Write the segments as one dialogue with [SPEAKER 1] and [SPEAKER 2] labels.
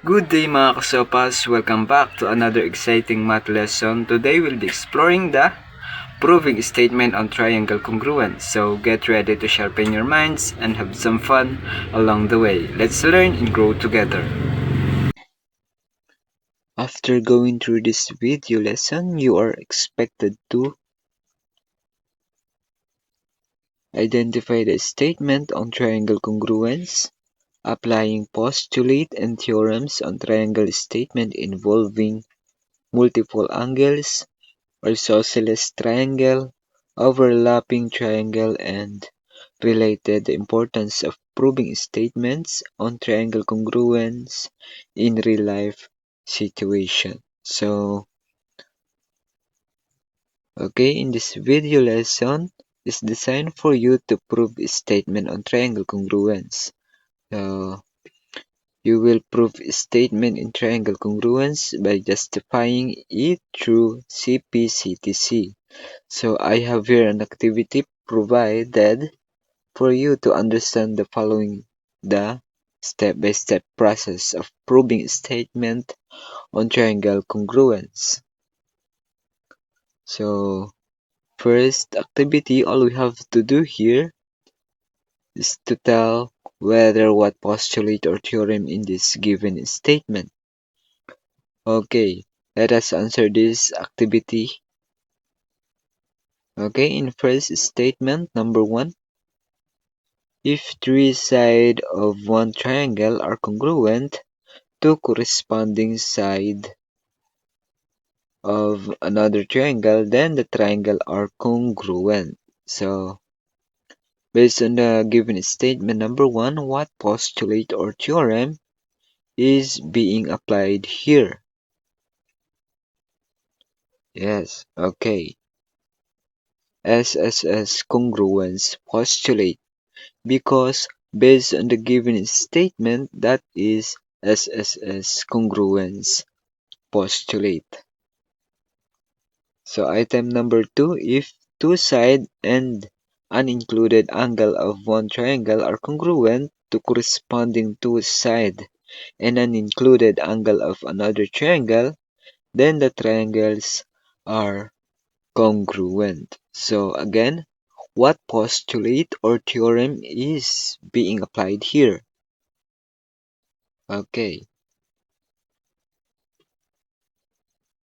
[SPEAKER 1] Good day mga kasopas, welcome back to another exciting math lesson. Today we'll be exploring the proving statement on triangle congruence. So get ready to sharpen your minds and have some fun along the way. Let's learn and grow together. After going through this video lesson, you are expected to identify the statement on triangle congruence, applying postulate and theorems on triangle statement involving multiple angles, isosceles triangle, overlapping triangle, and related the importance of proving statements on triangle congruence in real life situation. So, okay, in this video lesson is designed for you to prove a statement on triangle congruence. So, you will prove a statement in triangle congruence by justifying it through CP/CTC. So I have here an activity provided for you to understand the following the step-by-step process of proving a statement on triangle congruence. So first activity, all we have to do here is to tell whether what postulate or theorem in this given statement. Okay, let us answer this activity. Okay, in first statement, number 1, if three sides of one triangle are congruent to corresponding side of another triangle, then the triangle are congruent. So, based on the given statement number 1, what postulate or theorem is being applied here? Yes, okay. SSS congruence postulate, because based on the given statement, that is SSS congruence postulate. So item number 2, if two sides and an included angle of one triangle are congruent to corresponding two sides and an included angle of another triangle, then the triangles are congruent. So again, what postulate or theorem is being applied here? Okay,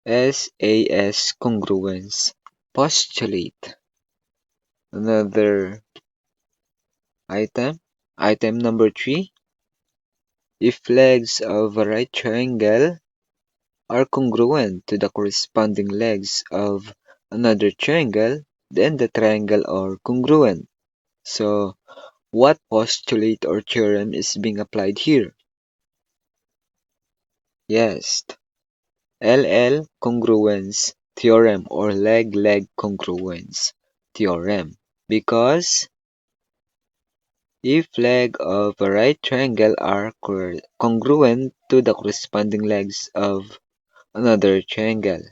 [SPEAKER 1] SAS congruence postulate. Another item number 3, if legs of a right triangle are congruent to the corresponding legs of another triangle, then the triangle are congruent. So, what postulate or theorem is being applied here? Yes, LL congruence theorem or leg-leg congruence theorem. Because if legs of a right triangle are congruent to the corresponding legs of another triangle,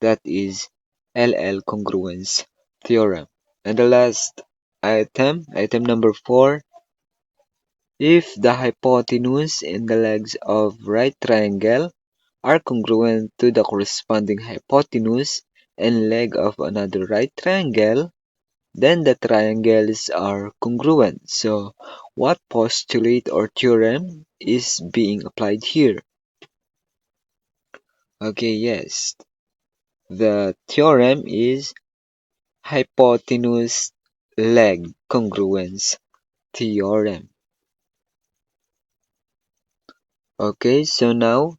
[SPEAKER 1] that is LL congruence theorem. And the last item number 4, if the hypotenuse and the legs of right triangle are congruent to the corresponding hypotenuse and leg of another right triangle, then the triangles are congruent. So, what postulate or theorem is being applied here? Okay, yes. The theorem is hypotenuse leg congruence theorem. Okay, so now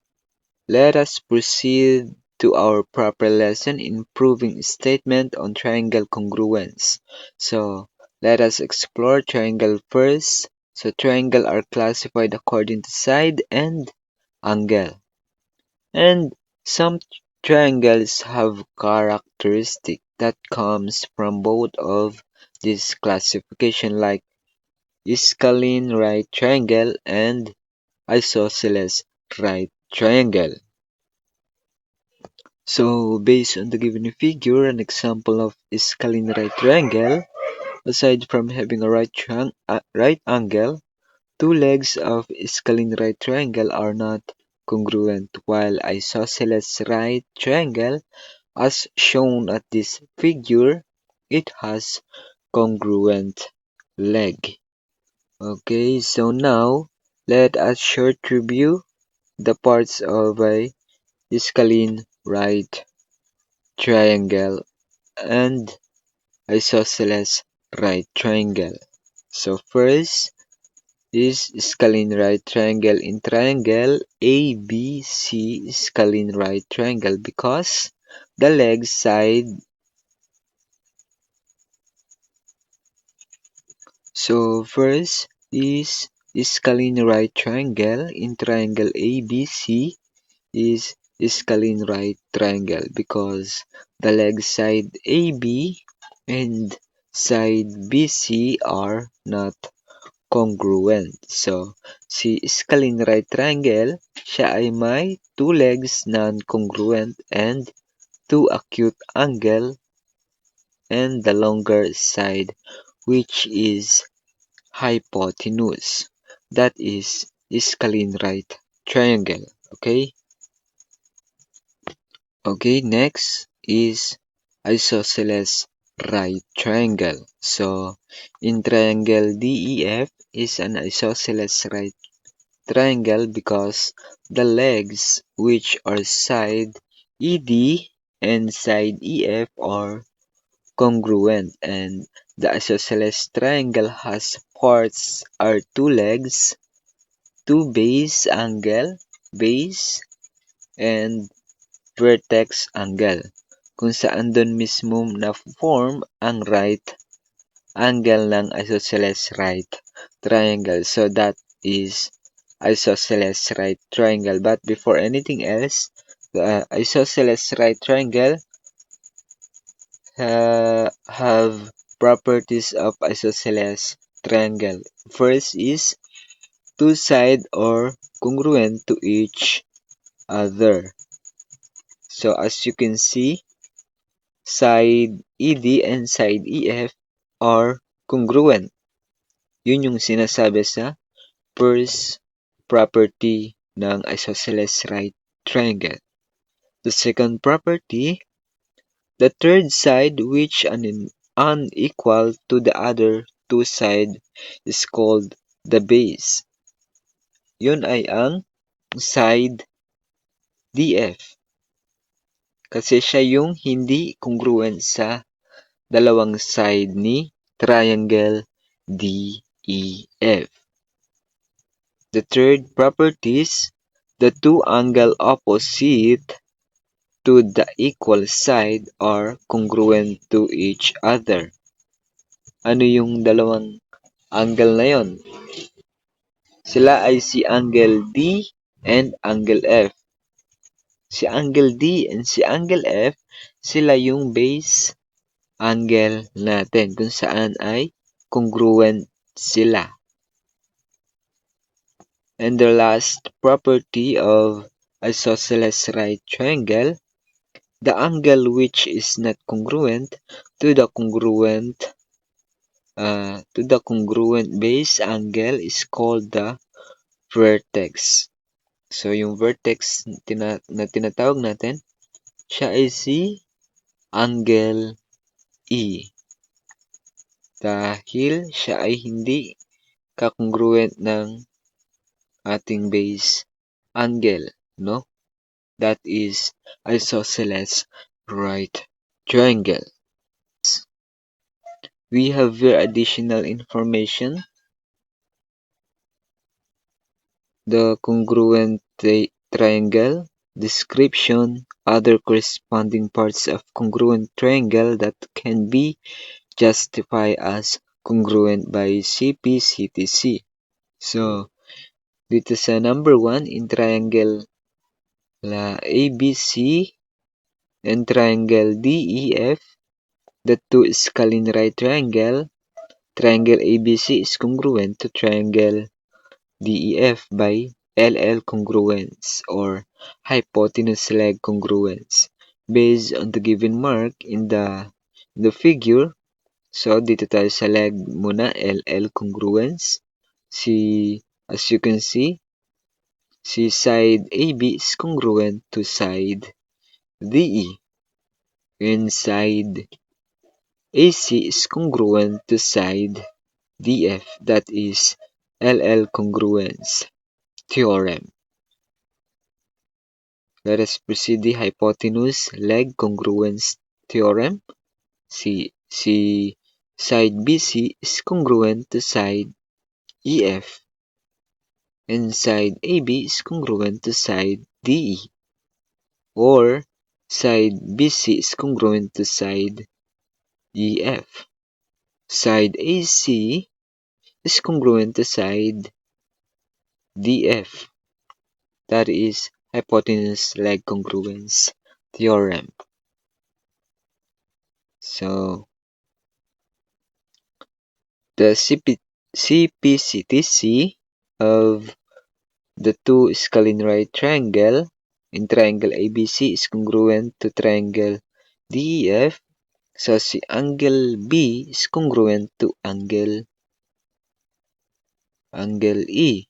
[SPEAKER 1] let us proceed to our proper lesson in proving statement on triangle congruence. So let us explore triangle first. So triangle are classified according to side and angle. And some triangles have characteristic that comes from both of this classification, like scalene right triangle and isosceles right triangle. So based on the given figure, an example of scalene right triangle, aside from having a right angle, two legs of scalene right triangle are not congruent, while isosceles right triangle, as shown at this figure, it has congruent leg. Okay, so now let us short review the parts of a scalene right triangle and isosceles right triangle. So first is scalene right triangle. In triangle ABC scalene right triangle because the leg side. So first is scalene right triangle. In triangle ABC is scalene right triangle because the leg side AB and side BC are not congruent. So, si scalene right triangle, siya ay may two legs non-congruent and two acute angle and the longer side which is hypotenuse. That is scalene right triangle. Okay? Okay, next is isosceles right triangle. So, in triangle DEF is an isosceles right triangle because the legs which are side ED and side EF are congruent and the isosceles triangle has parts are two legs, two base and vertex angle kung saan doon mismo na-form ang right angle ng isosceles right triangle. So that is isosceles right triangle. But before anything else, the isosceles right triangle have properties of isosceles triangle. First is two sides are congruent to each other. So as you can see, side ED and side EF are congruent. Yun yung sinasabi sa first property ng isosceles right triangle. The second property, the third side which unequal to the other two sides is called the base. Yun ay ang side DF. Kasi siya yung hindi congruent sa dalawang side ni triangle DEF. The third properties, the two angle opposite to the equal side are congruent to each other. Ano yung dalawang angle na yon? Sila ay si angle D and angle F. Si angle D and si angle F, sila yung base angle natin kung saan ay congruent sila. And the last property of isosceles right triangle, the angle which is not congruent to the congruent base angle is called the vertex. So yung vertex na tinatawag natin, siya ay si angle E. Dahil siya ay hindi kakongruent ng ating base angle, no? That is isosceles right triangle. We have here additional information. The congruent triangle, description, other corresponding parts of congruent triangle that can be justified as congruent by CP/CTC. So, dito sa number 1, in triangle ABC and triangle DEF, the two scalene right triangle ABC is congruent to triangle DEF by LL congruence or hypotenuse leg congruence based on the given mark in the figure. So dito tayo sa leg muna, LL congruence. Si As you can see side AB is congruent to side DE, and side AC is congruent to side DF. That is LL congruence theorem. Let us proceed the hypotenuse-leg congruence theorem. See side BC is congruent to side EF, and side AB is congruent to side DE, or side BC is congruent to side EF. Side AC is congruent to side DF. That is hypotenuse-leg congruence theorem. So, the CPCTC of the two scalene right triangle in triangle ABC is congruent to triangle DEF. So, si angle B is congruent to angle E.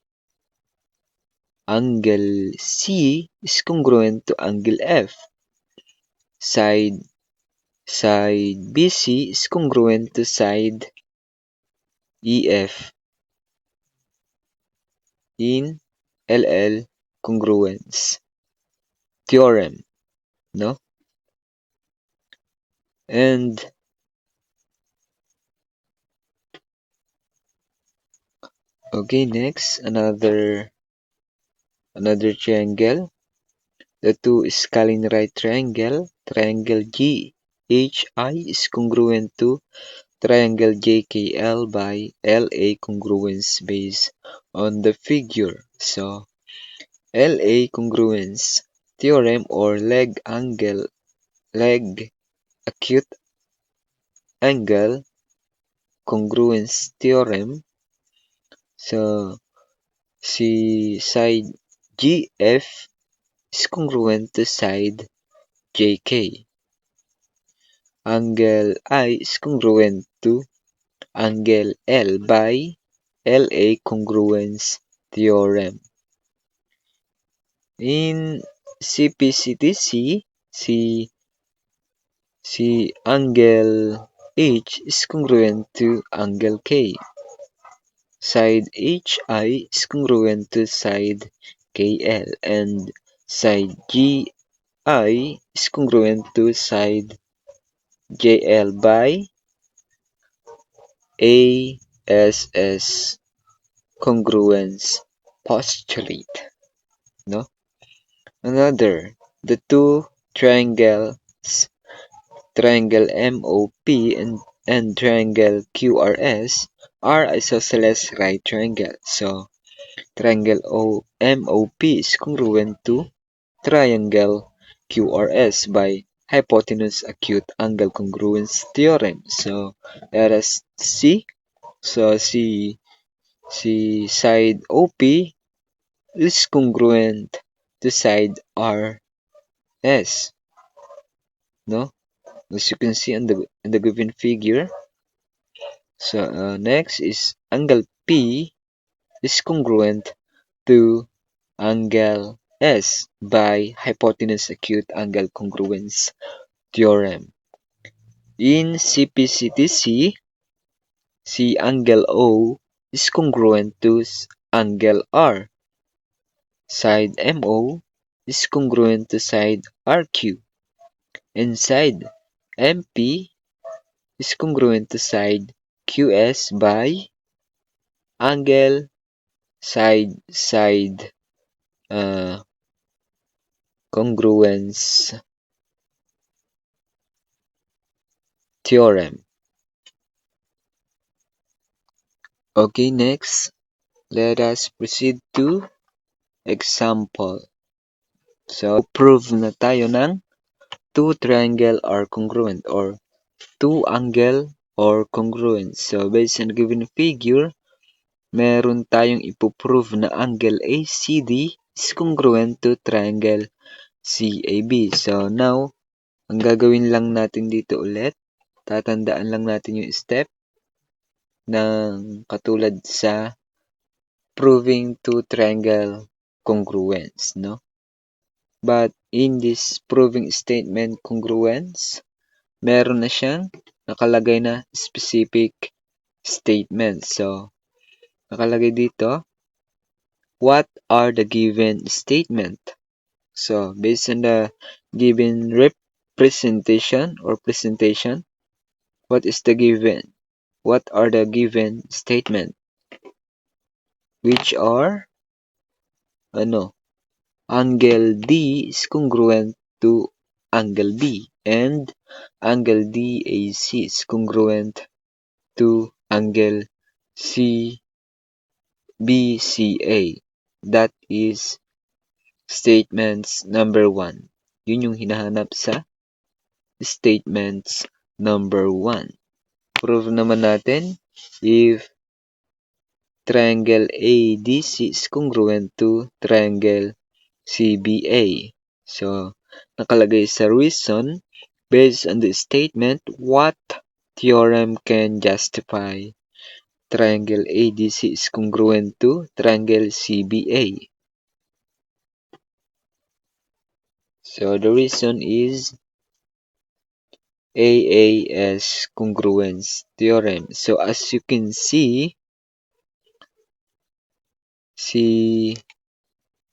[SPEAKER 1] Angle C is congruent to angle F. Side BC is congruent to side EF in LL congruence theorem, no? And okay, next another triangle. The two scalene right triangle, triangle GHI is congruent to triangle JKL by LA congruence based on the figure. So, LA congruence theorem or leg acute angle congruence theorem. So, si side GF is congruent to side JK. Angle I is congruent to angle L by LA congruence theorem. In CPCTC, si angle H is congruent to angle K. Side HI is congruent to side KL, and side GI is congruent to side JL by ASS congruence postulate, no? Another, the two triangles, triangle MOP and triangle QRS are isosceles right triangle. So, triangle MOP is congruent to triangle QRS by hypotenuse acute angle congruence theorem. So, let us see. So, side OP is congruent to side RS, no? As you can see in the given figure. So, next is angle P is congruent to angle S by hypotenuse acute angle congruence theorem. In CPCTC, si angle O is congruent to angle R. Side MO is congruent to side RQ. And side MP is congruent to side QS by angle side congruence theorem. Okay, next, let us proceed to example. So, prove na tayo ng two triangle are congruent or two angle or congruent. So, based on given figure, meron tayong ipoprove na angle ACD is congruent to triangle CAB. So, now, ang gagawin lang natin dito ulit, tatandaan lang natin yung step ng katulad sa proving two triangle congruence, no? But in this proving statement congruence, meron na siyang nakalagay na specific statement. So, nakalagay dito, what are the given statement? So, based on the given representation or presentation, what is the given? What are the given statement? Which are, angle D is congruent to angle B, and angle DAC is congruent to angle CBCA. That is statements number 1. Yun yung hinahanap sa statements number 1. Prove naman natin if triangle ADC is congruent to triangle CBA. So, nakalagay sa reason, based on the statement, what theorem can justify triangle ADC is congruent to triangle CBA? So, the reason is AAS congruence theorem. So, as you can see,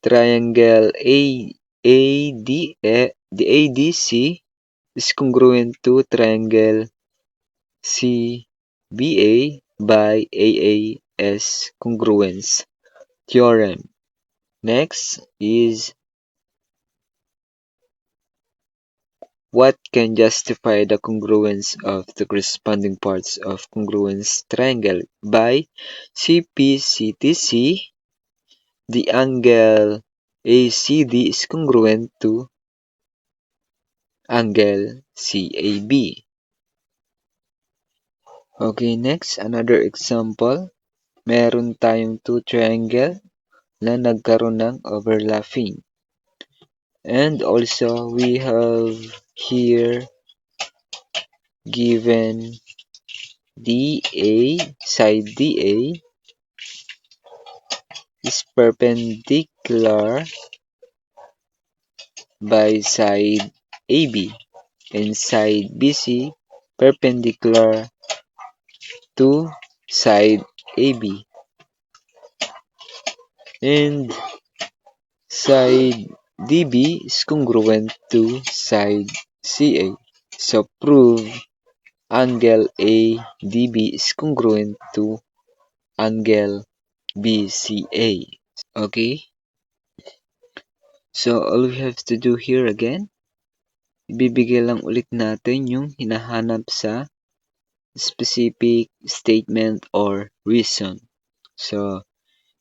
[SPEAKER 1] triangle the ADC is congruent to triangle CBA by AAS congruence theorem. Next is what can justify the congruence of the corresponding parts of congruence triangle by CPCTC. The angle ACD is congruent to angle CAB. Okay, next, another example. Meron tayong two triangle na nagkaroon ng overlapping. And also, we have here given DA, side DA is perpendicular by side AB, and side BC perpendicular to side AB, and side DB is congruent to side CA. So prove angle ADB is congruent to angle BCA. Okay? So all we have to do here again, ibibigay lang ulit natin yung hinahanap sa specific statement or reason. So,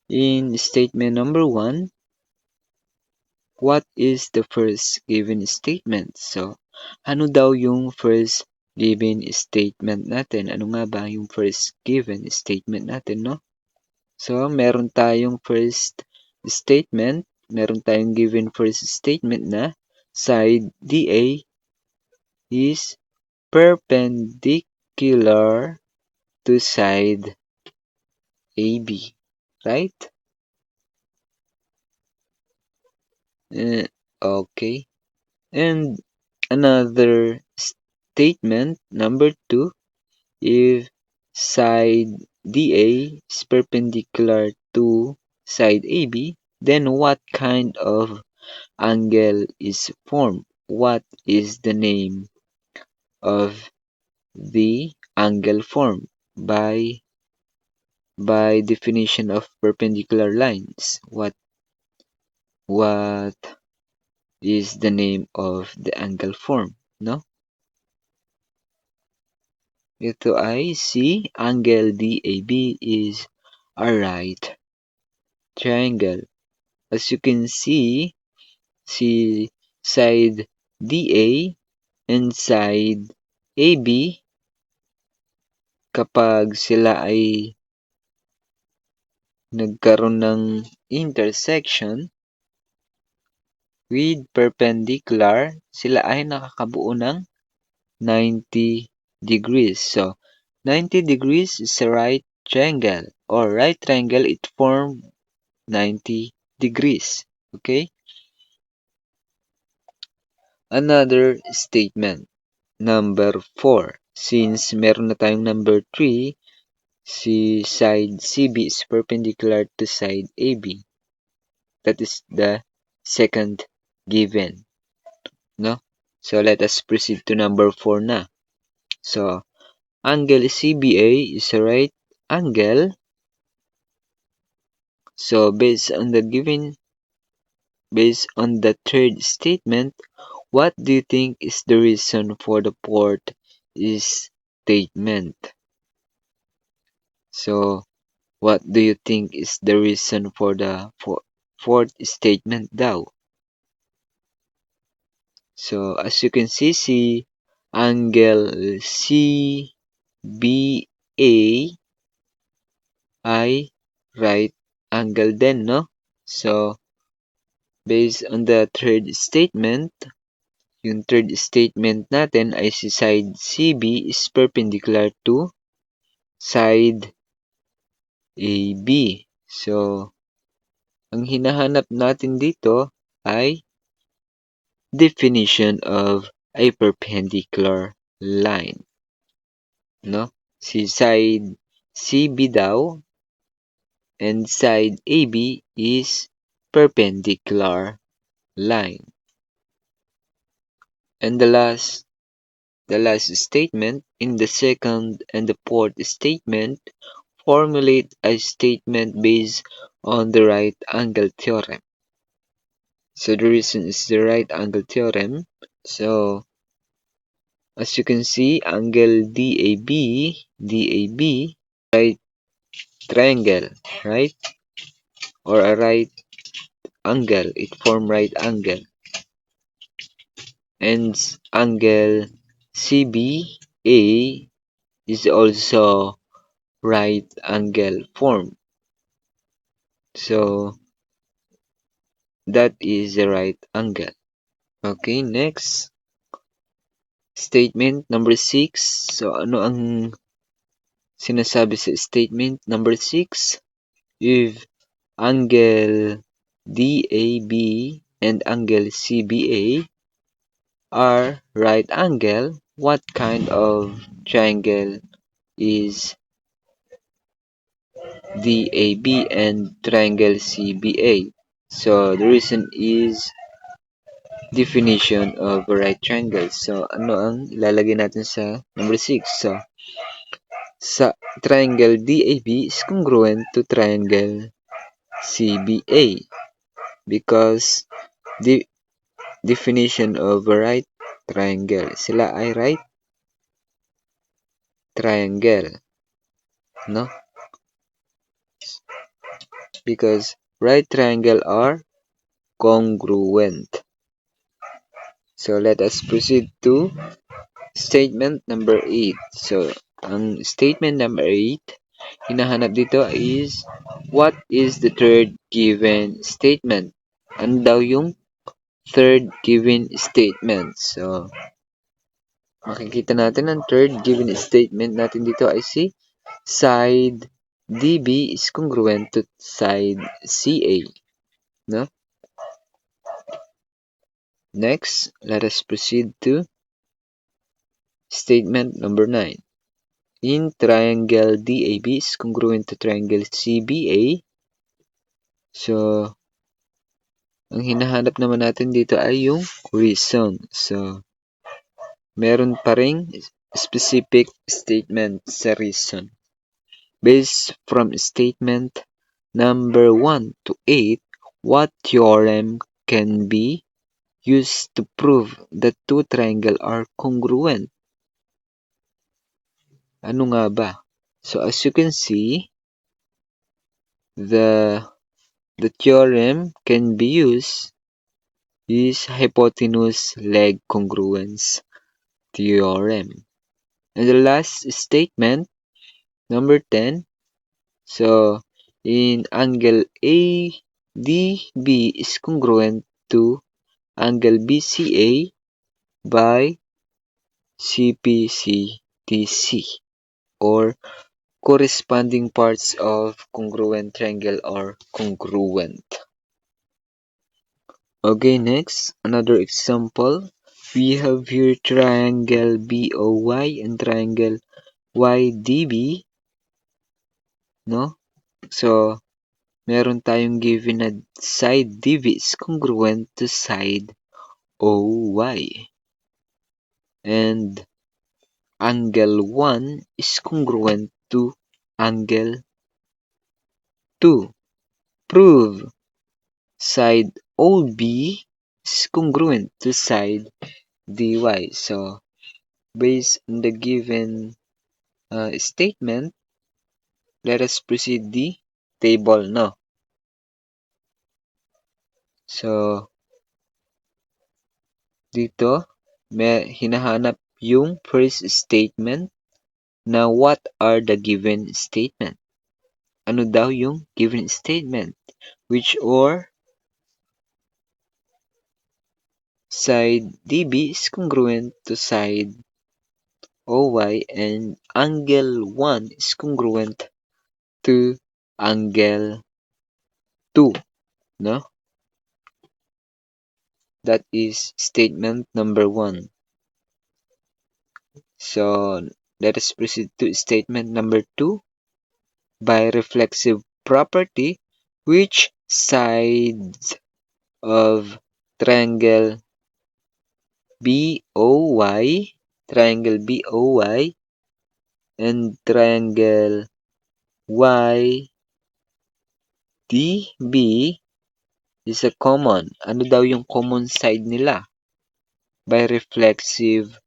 [SPEAKER 1] in statement number 1, what is the first given statement? So, ano daw yung first given statement natin? Ano nga ba yung first given statement natin, no? So, meron tayong first statement, meron tayong given first statement na side DA is perpendicular to side AB, right? Okay. And another statement, number 2, if side DA is perpendicular to side AB, then what kind of angle is formed? What is the name of the angle formed by definition of perpendicular lines? What is the name of the angle formed, no? Ito ay si angle DAB is a right triangle. As you can see, si side DA and side AB, kapag sila ay nagkaroon ng intersection with perpendicular, sila ay nakakabuo ng 90 degrees. So, 90 degrees is a right triangle, or right triangle, it formed 90 degrees. Okay? Another statement. Number 4. Since meron na tayong number 3, si side CB is perpendicular to side AB. That is the second given. No? So let us proceed to number 4 na. So, angle CBA is a right angle. So, based on the third statement, what do you think is the reason for the fourth statement? So, what do you think is the reason for the fourth statement daw? So, as you can see, angle CBA ay right angle din, no? So, based on the third statement, yung third statement natin ay si side CB is perpendicular to side AB. So, ang hinahanap natin dito ay definition of a perpendicular line. No? Si side CB daw and side AB is perpendicular line. And the last statement, in the second and the fourth statement, formulate a statement based on the right angle theorem. So the reason is the right angle theorem. So as you can see, angle DAB, right triangle, right? Or a right angle, it form right angle. And angle CBA is also right angle form. So that is the right angle. Okay, next. Statement number 6. So ano ang sinasabi sa statement number 6? If angle DAB and angle CBA are right angle, what kind of triangle is DAB and triangle CBA? So the reason is definition of a right triangle. So ano ang ilalagay natin sa number 6? So sa triangle DAB is congruent to triangle CBA because the definition of a right triangle, sila ay right triangle, no? Because right triangle are congruent. So let us proceed to statement number 8. So ang statement number 8, hinahanap dito is what is the third given statement? Ano daw yung third given statement? So makikita natin ang third given statement natin dito ay si side DB is congruent to side CA. No? Next, let us proceed to statement number 9. In triangle DAB is congruent to triangle CBA. So, ang hinahanap naman natin dito ay yung reason. So, meron pa ring specific statement sa reason. Based from statement number 1 to 8, what theorem can be used to prove that two triangles are congruent? Ano nga ba? So as you can see, the theorem can be used is hypotenuse leg congruence theorem. And the last statement, number 10, so in angle ADB is congruent to angle BCA by CPCTC or corresponding parts of congruent triangle are congruent. Okay, next, another example. We have here triangle BOY and triangle YDB, no? So, meron tayong given na side DB is congruent to side OY. And angle 1 is congruent to angle 2. Prove side OB is congruent to side DY. So, based on the given statement, let us proceed the table now. So, dito, may hinahanap yung first statement na what are the given statement. Ano daw yung given statement? Which or side DB is congruent to side OY and angle 1 is congruent to angle 2, no? That is statement number 1. So, let us proceed to statement number 2. By reflexive property, which sides of triangle BOY and triangle YDB is a common. Ano daw yung common side nila? By reflexive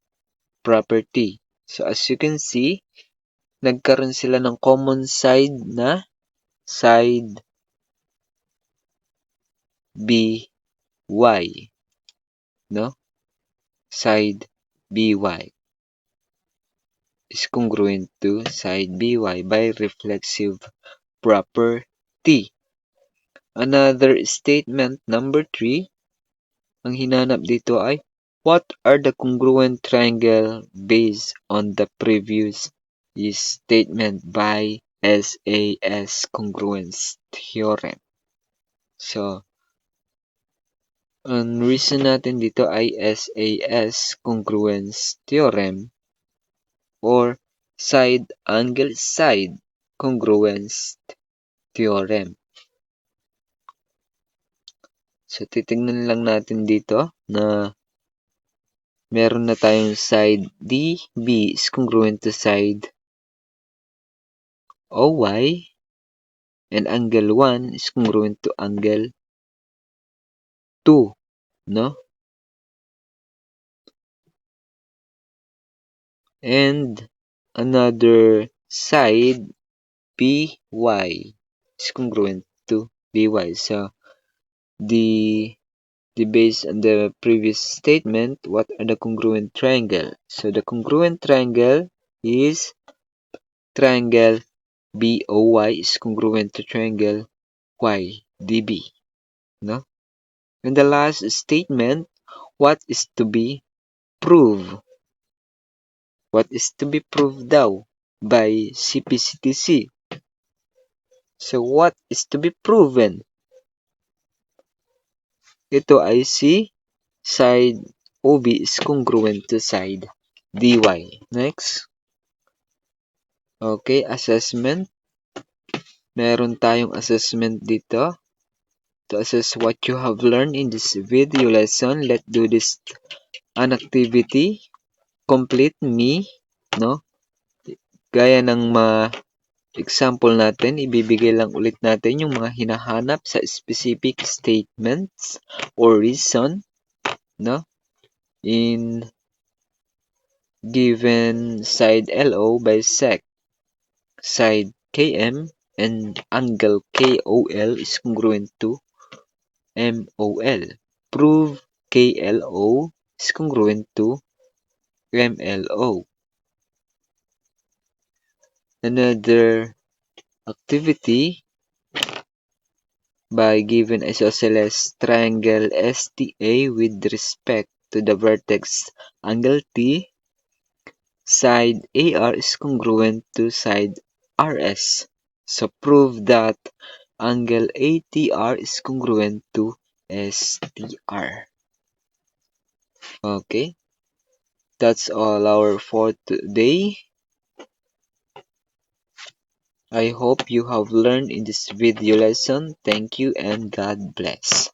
[SPEAKER 1] property. So, as you can see, nagkaroon sila ng common side na side BY, no? Side BY is congruent to side BY by reflexive property. Another statement number 3, ang hinanap dito ay what are the congruent triangle based on the previous statement by SAS congruence theorem. So, ang reason natin dito ay SAS congruence theorem or side angle side congruence theorem. So, titingnan lang natin dito na meron na tayong side DB is congruent to side OY and angle 1 is congruent to angle 2, no? And another side BY is congruent to BY. So, the based on the previous statement, what are the congruent triangle? So, the congruent triangle is triangle BOY is congruent to triangle YDB, no? And the last statement, what is to be proved? What is to be proved daw by CPCTC? So, what is to be proven? Ito ay si side OB is congruent to side DY. Next. Okay, assessment. Meron tayong assessment dito. To assess what you have learned in this video lesson, let's do this an activity. Complete me, no? Gaya ng example natin, ibibigay lang ulit natin yung mga hinahanap sa specific statements or reason, no? In given side LO bisect side KM and angle KOL is congruent to MOL. Prove KLO is congruent to MLO. Another activity by given isosceles triangle STA with respect to the vertex angle T, side AR is congruent to side RS. So prove that angle ATR is congruent to STR. Okay, that's all our for today. I hope you have learned in this video lesson. Thank you and God bless.